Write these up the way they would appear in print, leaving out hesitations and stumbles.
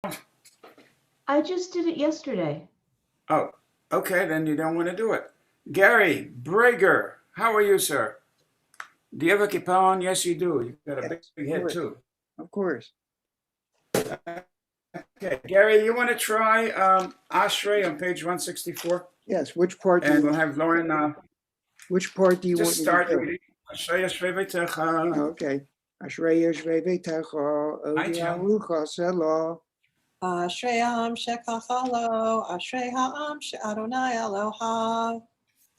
I just did it yesterday. Oh, okay, then you don't want to do it. Gary Brager, how are you, sir? Do you have a kippah on? Yes, you do. You've got a big Yes, of head, course. too. Of course. Okay, Gary, you want to try Ashrei on page 164? Yes. Which part do you And we'll want? have Lauren Which part do you just want me to start do? reading. Ashrei Ashrei V'techa. Okay. Ashrei Yeshvei V'techa Hi, Jill. Odialucha Selah. Ashrei ha'am shekachalo, Ashrei ha'am she'Adonai Elohav.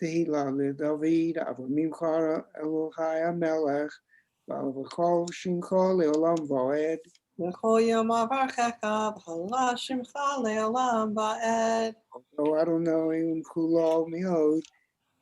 Tehillah LeDavid Avamimcha Elohai HaMelech V'Avachol Shimcha Leolam Va'ed. V'chol yom avarchecha, v'chala shimcha le'olam va'ed. O Adonai Kulo Miod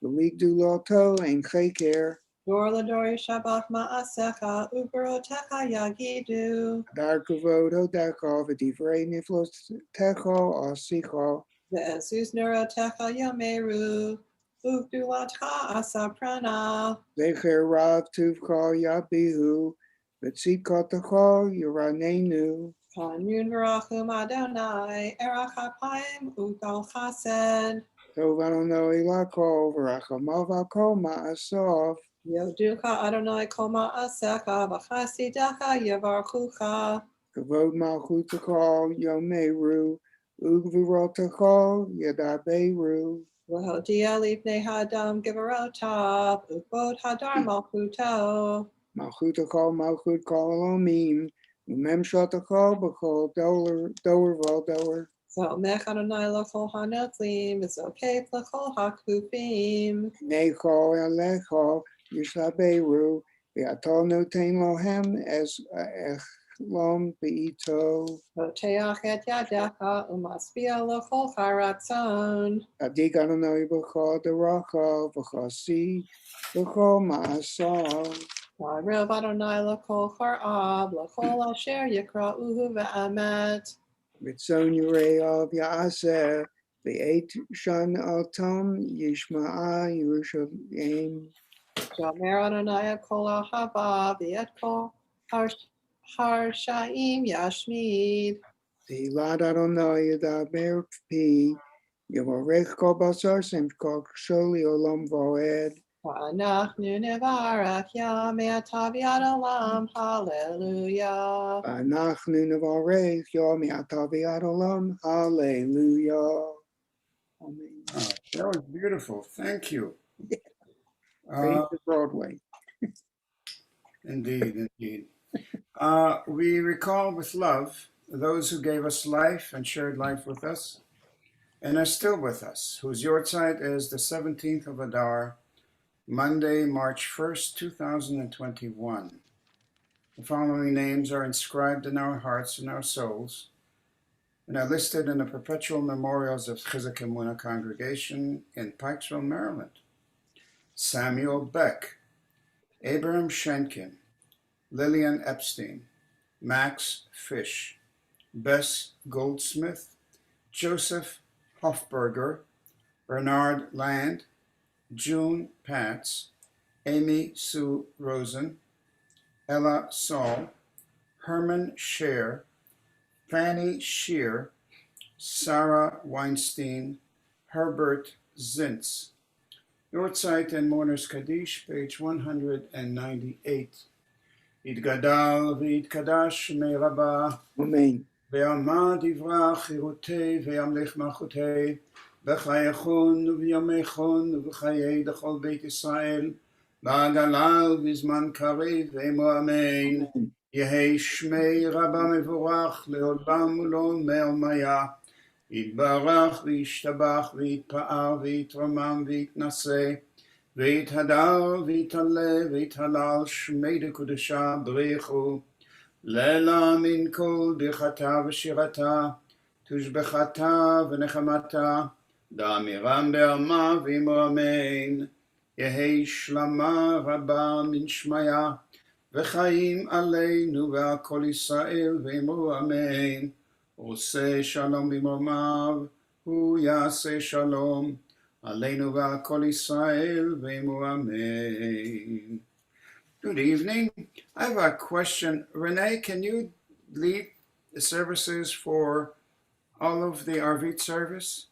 V'Ligdu Loto Ein Cheker. Dor l'dor yishabach ma'asecha, u'berotecha yagidu. Dar Kavod Hodecha V'Divrei Niflos Techo Asicho. Ve'ezuz neurotecha yomeru, u'gdulatcha asaprana. Zecher Rav Tuvcha Yabihu V'Tzidkotecha Yeranenu. Kanun v'rachum Adonai, erach ha'payim u'gal chesed. Tov Adonai Lakol V'Rachamav Hakol Ma'asov. Yoducha Adonai kol ma'asecha, v'chasidecha yevarchucha. Kavod Malchutecha Yomeru Ugvurotecha Yadaberu. V'hodia lifnei hadam givarotav, u'kvod hadar malchuto. Malchutecha Malchut Kol Elomim Umem Shotecha B'Kol Doer V'Doer. V'omech Adonai l'chol hanotlim, v'zokef l'chol hakufim. Nechol Elecha Yishaberu V'Atol Noten Lohem Es Echlom Beito. V'oteach et yadecha, u'maspia l'chol charatzon. Adik Adonai B'Chol Deracha V'Chasi B'Chol Ma'asal. V'arev Adonai l'chol charav, l'chol asher yikra'uhu ve'emet. Ritzon Yureav Ya'aseh V'Eit Shan Altam Yishma'a Yerushalayim. Shomer Adonai et kol ahava, v'et kol harshaim yashmid. Tehillat Adonai Yadaber Pi Yavorech Kol Basar Sem Kol Sholi Olam Va'ed. V'anachnu nevarach yamei ataviat olam, hallelujah. Anachnu Nevarech Yom Yataviat Olam. Hallelujah. Amen. Oh, that was beautiful. Thank you. Praise the Broadway. Indeed, indeed. We recall with love those who gave us life and shared life with us and are still with us, whose yortzeit is the 17th of Adar, Monday, March 1st, 2021. The following names are inscribed in our hearts and our souls and are listed in the perpetual memorials of Chizuk Amuno Congregation in Pikesville, Maryland. Samuel Beck, Abraham Schenkin, Lillian Epstein, Max Fish, Bess Goldsmith, Joseph Hofberger, Bernard Land, June Patz, Amy Sue Rosen, Ella Saul, Herman Scher, Fanny Shear, Sarah Weinstein, Herbert Zintz. Yortzeit and Mourner's Kaddish, page 198. יתגדל ויתקדש שמי רבה, Amen. ועמד יברח חירותי וימלך מלכותי, בחייכון ובימיכון ובחיי דכל בית ישראל, בעגלל בזמן קריב ואמו אמן. יהי שמי רבה מבורך לעולם ולעולמי עלמיה. יתברך וישתבח ויתפאר ויתרומם ויתנשא, ויתהדר ויתעלה ויתהלל שמי דקודשה בריחו, לילה מן כל ברכתה ושירתה, תושבחתה ונחמתה, דאמירם בעלמה ואמו אמן. יהי שלמה רבה מן שמיה, וחיים עלינו ועל כל ישראל ואמו אמן. עושה שלום במרומיו, הוא יעשה שלום. Aleinu v'al Israel v'emu amen. Good evening. I have a question. Renee, can you lead services for all of the Arvit service?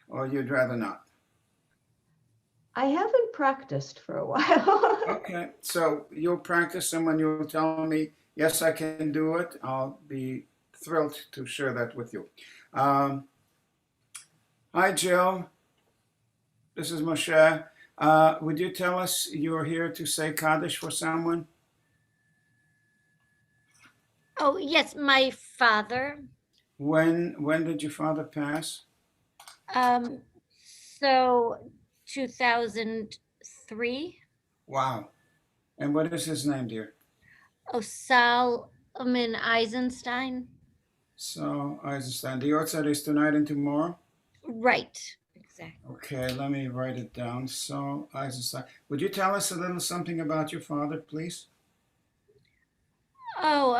Or you'd rather not? I haven't practiced for a while. Okay, so you'll practice, and when you'll tell me, yes, I can do it, I'll be thrilled to share that with you. Hi, Jill. This is Moshe. Would you tell us you're here to say Kaddish for someone? Oh, yes, my father. When did your father pass? So 2003. Wow. And what is his name, dear? Oh, Solomon Eisenstein. So, Eisenstein. The Yortzeit is tonight and tomorrow? Right, exactly. Okay, let me write it down. So, Eisenstein. Would you tell us a little something about your father, please? Oh,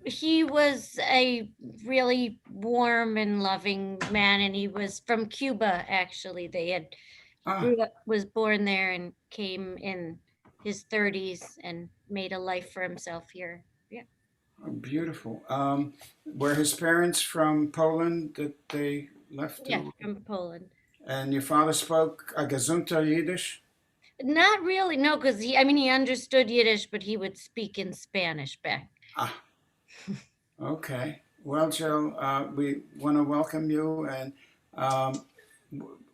he was a really warm and loving man, and he was from Cuba, actually. They had was born there and came in his 30s and made a life for himself here. Yeah. Oh, beautiful. Were his parents from Poland that they left? Yeah, from Poland. And your father spoke Gesundter Yiddish? Not really, no, because he understood Yiddish, but he would speak in Spanish back. Okay. Well, Jill, we want to welcome you, and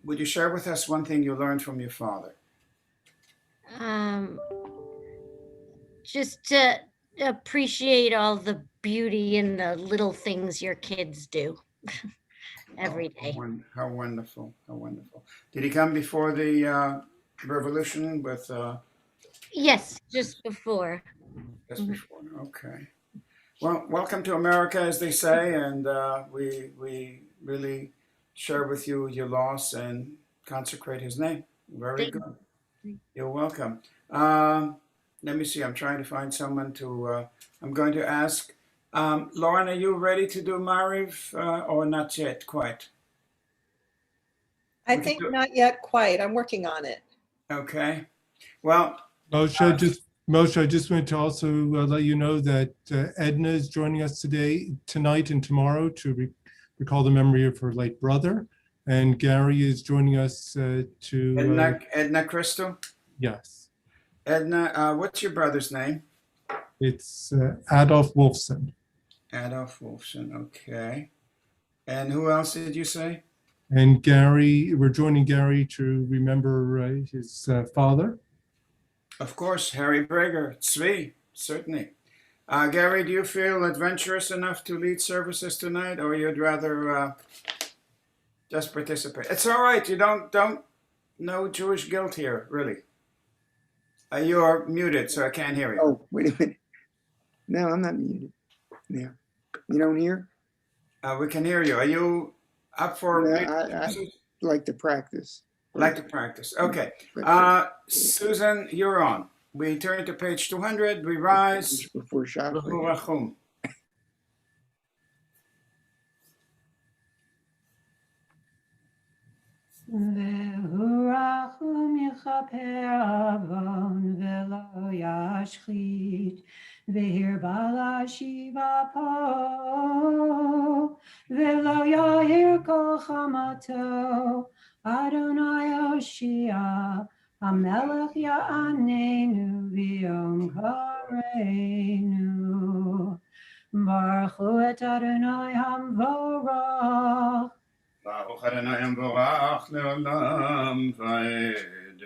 would you share with us one thing you learned from your father? Just to appreciate all the beauty in the little things your kids do every day. How wonderful. How wonderful. Did he come before the revolution with... Yes, just before. Just before, okay. Well, welcome to America, as they say, and we really share with you your loss and consecrate his name. Very good. You're welcome. Let me see. I'm trying to find someone to. I'm going to ask. Lauren, are you ready to do Mariv or not yet? Quite. I think not yet quite. I'm working on it. Okay. Well, Moshe, I just wanted to also let you know that Edna is joining us tonight and tomorrow to recall the memory of her late brother. And Gary is joining us to... Edna Crystal? Yes. Edna, what's your brother's name? It's Adolf Wolfson. Adolf Wolfson, okay. And who else did you say? And Gary, we're joining Gary to remember his father. Of course, Harry Breger, Tzvi, certainly. Gary, do you feel adventurous enough to lead services tonight, or you'd rather just participate? It's all right. You don't no Jewish guilt here, really. You are muted, so I can't hear you. Oh, wait a minute. No, I'm not muted. Yeah. You don't hear? We can hear you. Are you up for... Yeah, I like to practice. Like to practice. Okay. Susan, you're on. We turn to page 200. We rise. Before Shabbat. והורחום יכפר עוון ולא ישחית, והרבה להשיב אפו, ולא יאיר כל חמתו. אדוני הושיע, המלך יעננו ביום קראנו. ברכו את אדוני המבורך. ברוך אדוני המבורך לעולם ועד.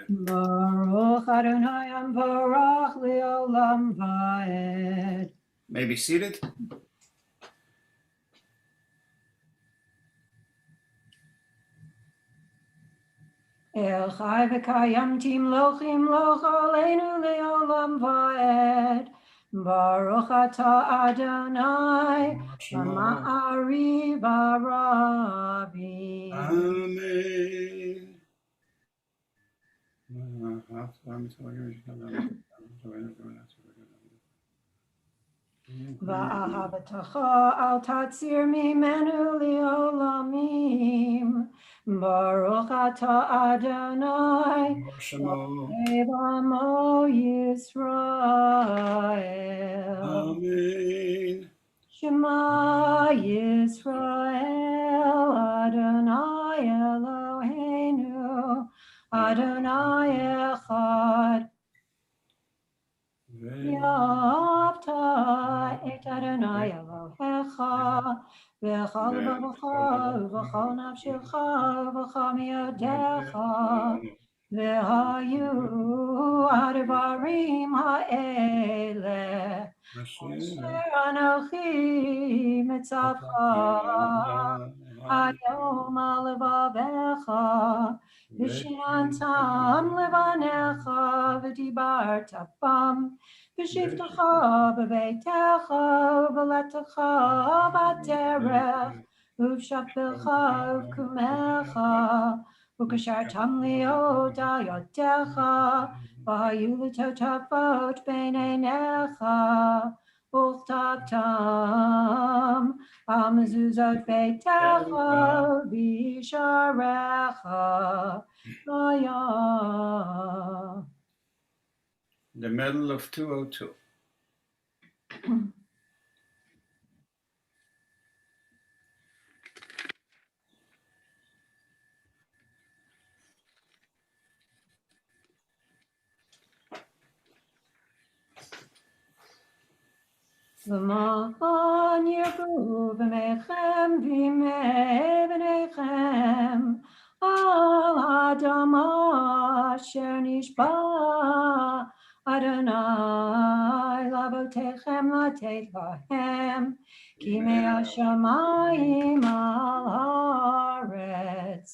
ברוך אדוני המבורך לעולם ועד. May be seated. אל חי וקיים תמלוך ימלוך עלינו לעולם ועד. ברוך אתה אדוני המעריב הרבים. אמן. ואהבתך אל תציר ממנו לעולמים. ברוך אתה אדוני אלוהי עמו ישראל. Amen. Shema Yisrael, Adonai Eloheinu, Adonai Echad. Yavta et Adonai Elohecha, v'chol levavecha, v'chol nafshecha, v'chol miyodecha, v'hayu advarim ha'ele, asher anochi mitzavcha, hayom alevavecha, v'shinantam levanecha, v'dibarta bam, V'shivtacha b'veitecha, v'letecha b'derech, uv'shavtecha v'kumecha, v'kashartam li'oda yodecha, v'hayu l'totavot b'neinecha, u'chtabtam, amezuzot veitecha, v'yisharecha, v'yah. The middle of 202. V'man yirbu v'mechem v'imei v'nechem al hadama asher nishba Adonai lavotechem latet lahem ki me'ashamayim al haaretz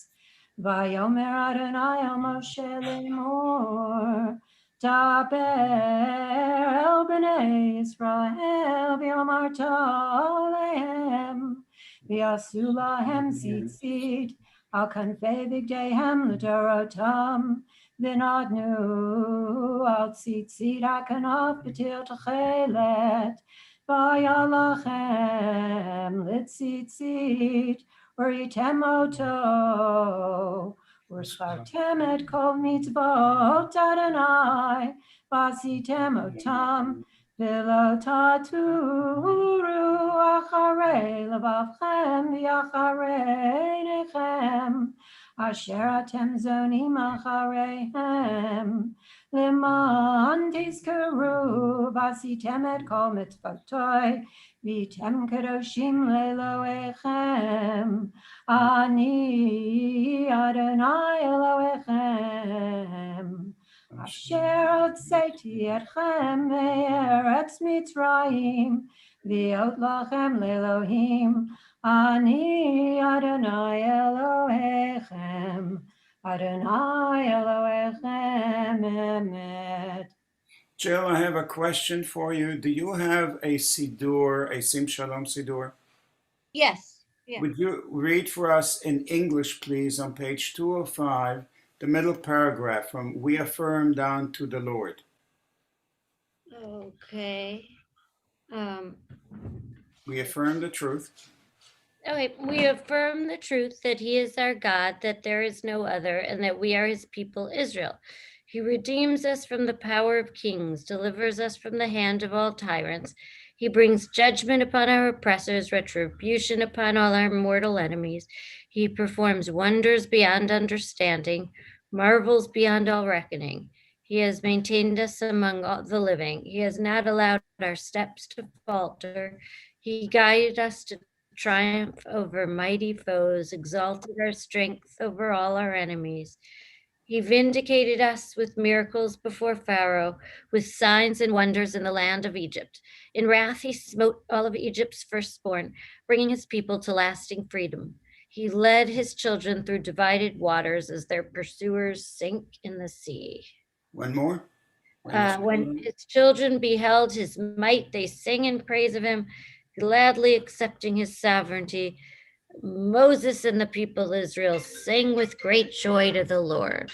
v'yomer Adonai al Moshe lemor Daber el b'nei Yisrael v'yamarta alehem v'yasu lahem tzitzit al kanfei bigdeihem l'dorotam v'nadnu al tzitzit hakanaf b'til techelet v'yalachem l'tzitzit v'yitem oto V'schartem et kol mitzvot Adonai, v'asitem otam, v'lo taturu acharei levavchem v'acharei nechem, asher atem zonim achareihem, leman tizkeru v'asitem et kol mitzvotoi, v'yitem kadoshim leloechem, Ani Adonai Elohechem, Asher hotzeti etchem me'eretz Mitzrayim, v'ot lachem le'Elohim. Ani Adonai Elohechem, Adonai Elohechem emet. Jill, I have a question for you. Do you have a Siddur, a Sim Shalom Siddur? Yes. Yeah. Would you read for us in English, please, on page 205, the middle paragraph from "We affirm" down to "the Lord"? Okay. We affirm the truth. Okay, we affirm the truth that he is our God, that there is no other, and that we are his people, Israel. He redeems us from the power of kings, delivers us from the hand of all tyrants. He brings judgment upon our oppressors, retribution upon all our mortal enemies. He performs wonders beyond understanding, marvels beyond all reckoning. He has maintained us among all the living. He has not allowed our steps to falter. He guided us to triumph over mighty foes, exalted our strength over all our enemies. He vindicated us with miracles before Pharaoh, with signs and wonders in the land of Egypt. In wrath, he smote all of Egypt's firstborn, bringing his people to lasting freedom. He led his children through divided waters as their pursuers sink in the sea. One more. When his children beheld his might, they sang in praise of him, gladly accepting his sovereignty. Moses and the people of Israel sang with great joy to the Lord.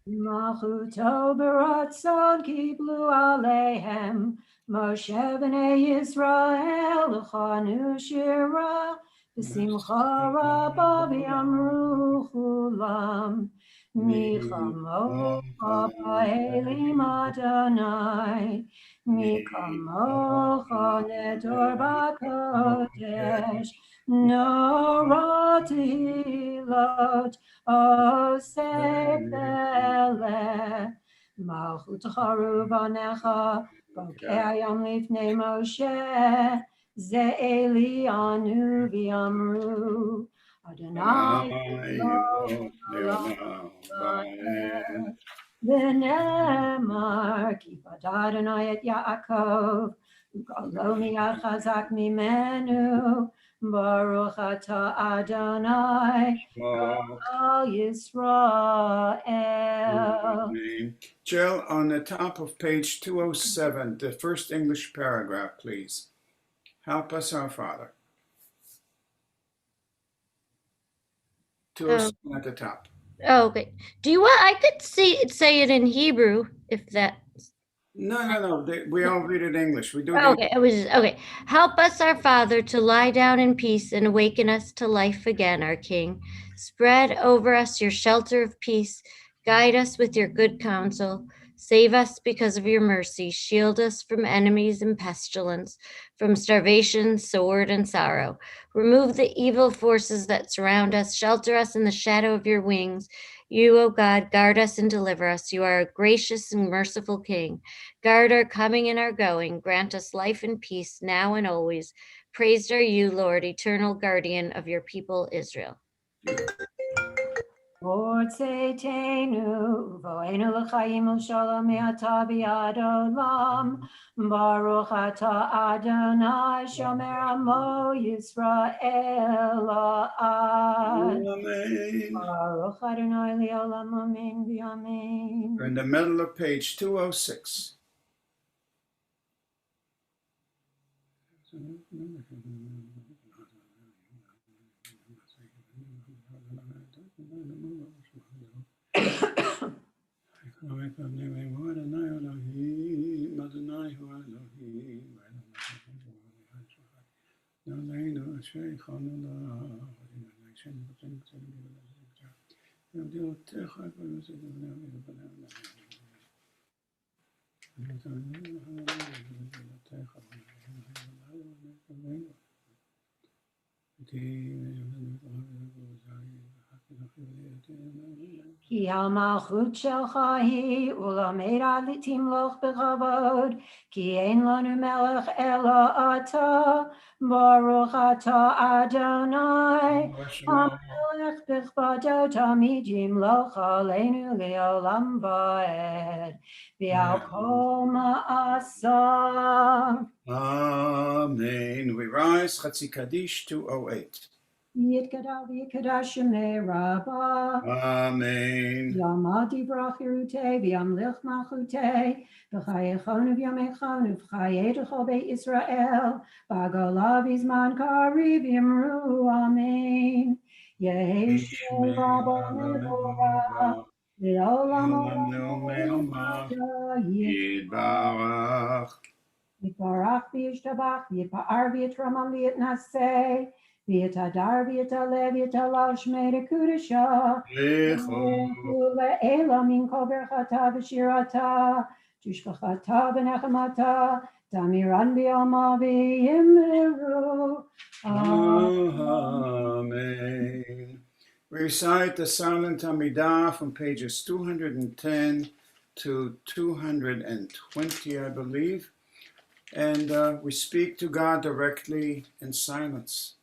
Machuto beratzon kiblu alehem, Moshe b'nei Yisrael l'chanu shira, v'simcha rabba v'yamru chulam, Mi chamocha ba'elim Adonai. Mi kamocha nedor ba'kodesh. No tehilot oseh peleh. Malchut charubanecha bokeh yom lifnei Moshe. Ze Elianu v'amru Adonai v'nemar kipad Adonai et Yaakov u'kalo miyad chazak mimenu Baruch ata Adonai Al Yisrael. Jill, on the top of page 207, the first English paragraph, please. Help us, our Father. 207 at the top. Oh, okay. Do you want, I could say it in Hebrew if that. No. We all read it in English. We do the Okay, okay. Help us, our Father, to lie down in peace and awaken us to life again, our King. Spread over us your shelter of peace. Guide us with your good counsel. Save us because of your mercy. Shield us from enemies and pestilence, from starvation, sword, and sorrow. Remove the evil forces that surround us. Shelter us in the shadow of your wings. You, O God, guard us and deliver us. You are a gracious and merciful King. Guard our coming and our going. Grant us life and peace now and always. Praised are you, Lord, eternal guardian of your people, Israel. Lord Seitenu, Voenu l'chaim u'shalom me'ata bi'ad olam. Baruch ata Adonai, shomer amo Yisrael la'ad. Amen. Baruch Adonai li'olam, amen v'amen. We're in the middle of page 206. Ki ha'malchut shelcha hi u'lameid timloch b'chavod. Ki ein lanu melech ela ata. Baruch ata Adonai. Hamelech b'chvado tamid yimloch aleinu le'olam va'ed. V'al kol ma'asa. Amen. We rise. Chatzi Kaddish 208. Yitkadav yikadash shemei Rabbah. Amen. Yamati brachirute v'yamlich malchute v'chayechon v'yamechon v'chayetecho be'Yisrael v'agolav izman kariv yimru amen. Yehi shmei Rabbonu Torah v'olam olam Yitbarach. Yitbarach v'yishtabach v'yitpa'ar v'yitramam v'yitnaseh v'yitadar v'yitalev v'yitalal shmei dekudesha Le'ela min kol berchata v'shirata tishkachata v'nechamata tamiran b'yoma v'yimru. Amen. We recite the silent Amidah from pages 210 to 220, I believe. And we speak to God directly in silence.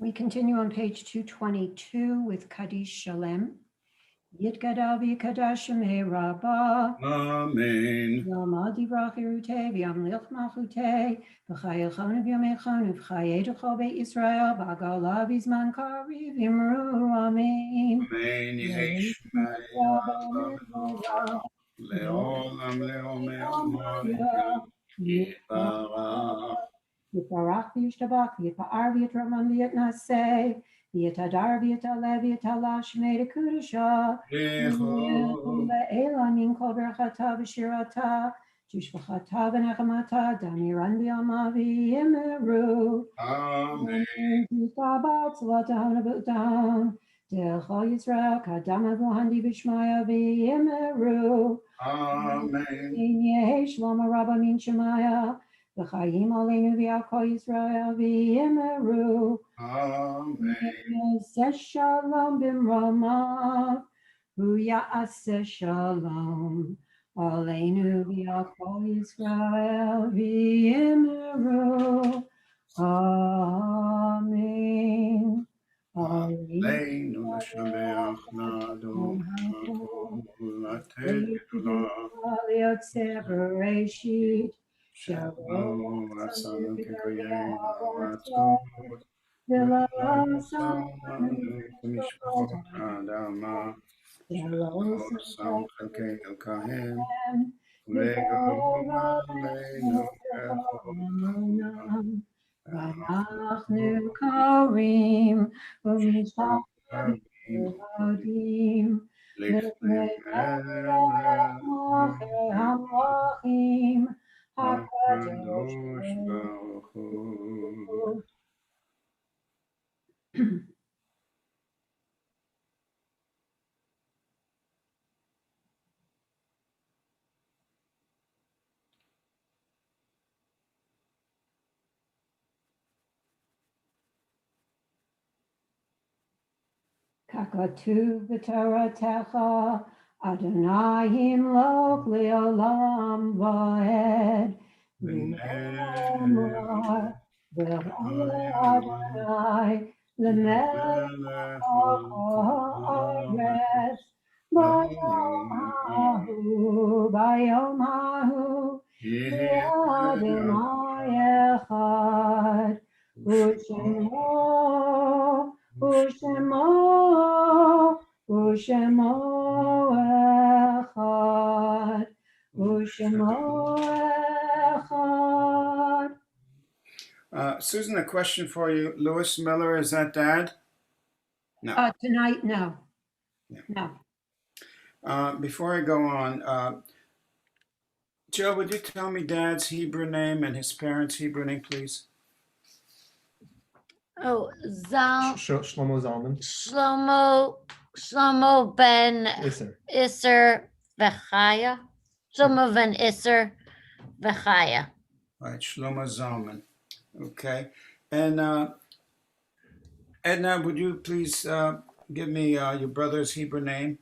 We continue on page 222 with Kaddish Shalem. Yitgadal v'yikadash shemei Rabbah. Amen. Yamad yivrach yerutei v'yamlich malchutei v'chayilchon v'yamechon v'chayeducho be'Yisrael v'agala v'zman kariv v'imru amen. Amen. Yehi shmei Leolam leolam Yitbarach. Yiparach v'yishtabach v'yipa'ar v'yitraman v'yitnaseh v'yitadar v'yitaleh v'yitala shmei dekudasha Yehu. le'ela min kol berachata v'shirata tishbachata v'nechamata damiran b'yama v'yimeru Amen. Tisabat down De'echol Yisrael kadama v'handi v'shmaya v'yimeru Amen. Yehi Shlomo Rabba min Shemaya v'chayim aleinu v'yakol Yisrael v'yimeru Amen. Yaseh shalom b'mramav hu ya'aseh shalom aleinu v'yakol Yisrael v'yimeru Amen. Leinu l'shabeach nadu Bereshit Shalom asanu kikoyen awatzot Samanu mishpachot Adama Sam chalkei elkahem V'gom aleinu kechol ואנחנו קוראים ומשתחווים לפני מלך מלכי המלכים הקדוש הקדוש ברוך הוא. ברוך ככתוב בתורתך, אדוני ימלוך לעולם ועד. ונאמר, ועולה אדוני למלך הארץ. ביום ההוא, לאדוני אחד, ושמו אחד, ושמו אחד. Susan, a question for you. Louis Miller, is that dad? No. Tonight, no. Yeah. No. Before I go on, Joe, would you tell me Dad's Hebrew name and his parents' Hebrew name, please? Oh, Zal Shlomo Zalman. Shlomo ben Isser. Vechaya. Shlomo ben Isser Vechaya. All right, Shlomo Zalman. Okay. And Edna, would you please give me your brother's Hebrew name?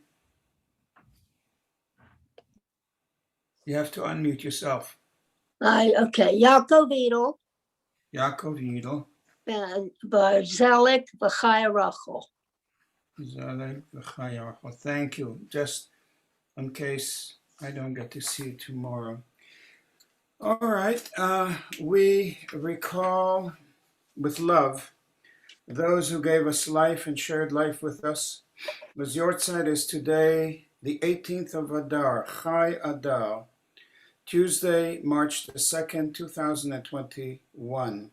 You have to unmute yourself. Okay, Yaakov Edel, Yaakov Yidel, and Barzalek V'chai Rachel. Zalek V'chayarcho. Thank you. Just in case I don't get to see you tomorrow. All right. We recall with love those who gave us life and shared life with us. The Yortzeit is today, the 18th of Adar, Chai Adar, Tuesday, March the 2nd, 2021.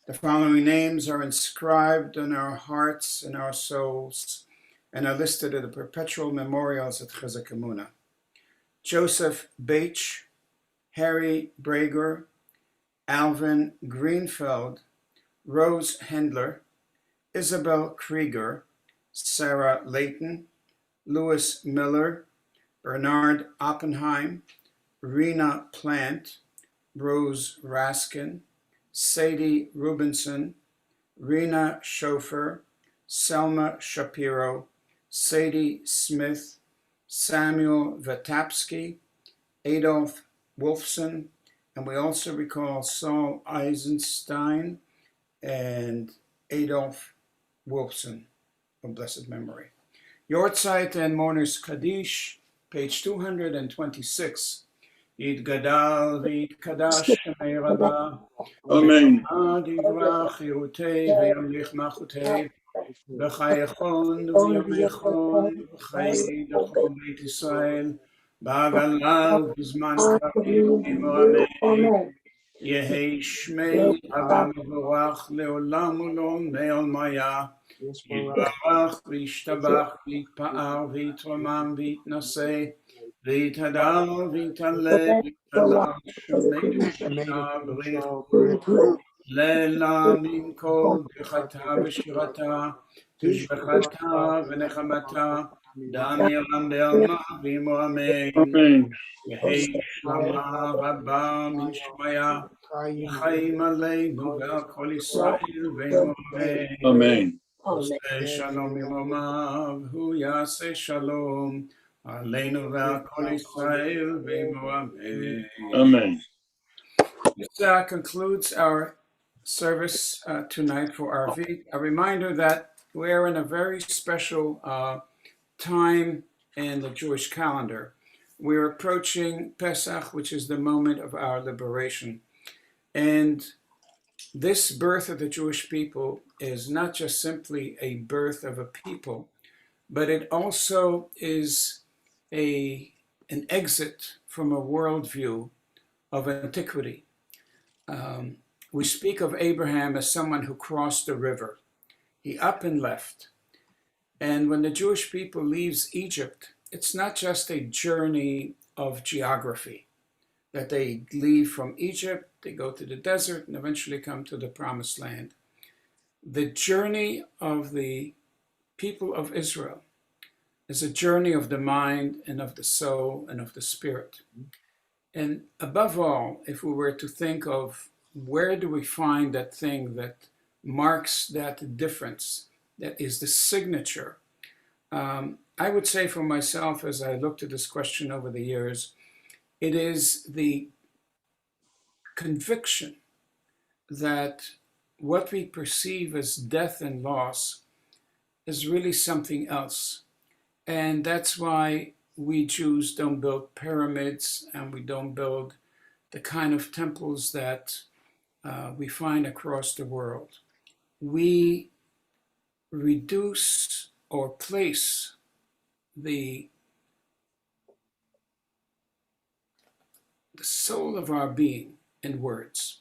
The following names are inscribed on our hearts and our souls and are listed at the perpetual memorials at Chizuk Amuno. Joseph Baich, Harry Brager, Alvin Greenfeld, Rose Hendler, Isabel Krieger, Sarah Layton, Louis Miller, Bernard Oppenheim, Rena Plant, Rose Raskin, Sadie Rubinson, Rena Schofer, Selma Shapiro, Sadie Smith, Samuel Vatapsky, Adolf Wolfson, and we also recall Saul Eisenstein and Adolf Wolfson of blessed memory. Yortzeit and Mourners Kaddish, page 226. יתגדל ויתקדש שמי רבה, Amen. דברה חירותי וימליך מלכותי, בחייכון ובימיכון, וחיי לכל בית ישראל, בעגלה ובזמן קריב ממרמי, יהי שמי הרב מבורך לעולם ולעולמי עולמיה, יתברך וישתבח ויתפאר ויתרומם ויתנשא, ויתהדר ויתעלה ויתעלה שמי דקדושה בריחו, לילה מן כל ברכתה ושירתה, תשבחתה ונחמתה, דם ירם בעלמא ועמו אמן. Amen. יהי שלמה רבה מן שמיה, וחיים עלינו ועל כל ישראל ועמו אמן. Amen. עושה שלום ירומיו, הוא יעשה שלום עלינו ועל כל ישראל ועמו אמן. Amen. This concludes our service tonight for RV. A reminder that we're in a very special time in the Jewish calendar. We're approaching Pesach, which is the moment of our liberation. And this birth of the Jewish people is not just simply a birth of a people, but it also is an exit from a worldview of antiquity. We speak of Abraham as someone who crossed the river. He up and left. And when the Jewish people leaves Egypt, it's not just a journey of geography, that they leave from Egypt, they go to the desert, and eventually come to the promised land. The journey of the people of Israel is a journey of the mind and of the soul and of the spirit. And above all, if we were to think of where do we find that thing that marks that difference, that is the signature, I would say for myself, as I looked at this question over the years, it is the conviction that what we perceive as death and loss is really something else. And that's why we Jews don't build pyramids and we don't build the kind of temples that we find across the world. We reduce or place the soul of our being in words.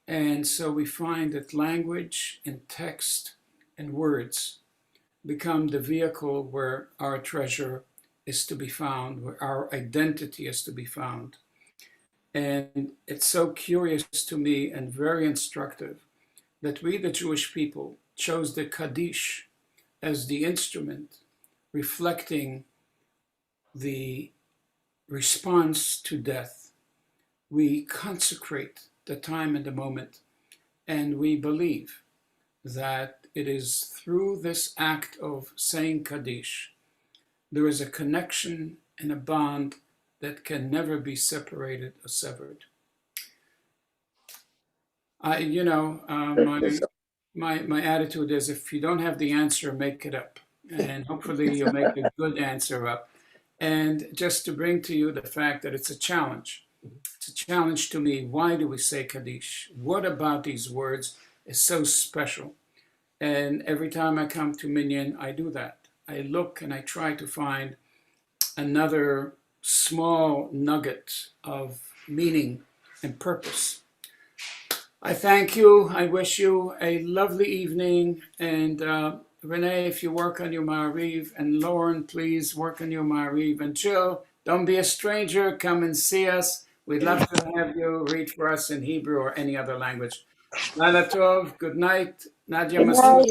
And so we find that language and text and words become the vehicle where our treasure is to be found, where our identity is to be found. And it's so curious to me and very instructive that we, the Jewish people, chose the Kaddish as the instrument reflecting the response to death. We consecrate the time and the moment, and we believe that it is through this act of saying Kaddish, there is a connection and a bond that can never be separated or severed. My attitude is if you don't have the answer, make it up. And hopefully you'll make a good answer up. And just to bring to you the fact that it's a challenge. It's a challenge to me. Why do we say Kaddish? What about these words is so special? And every time I come to Minyan, I do that. I look and I try to find another small nugget of meaning and purpose. I thank you. I wish you a lovely evening. And Renee, if you work on your Ma'ariv, and Lauren, please work on your Ma'ariv. And Jill, don't be a stranger. Come and see us. We'd love to have you read for us in Hebrew or any other language. Laila Tov, good night. Nadia Good Masoud. night.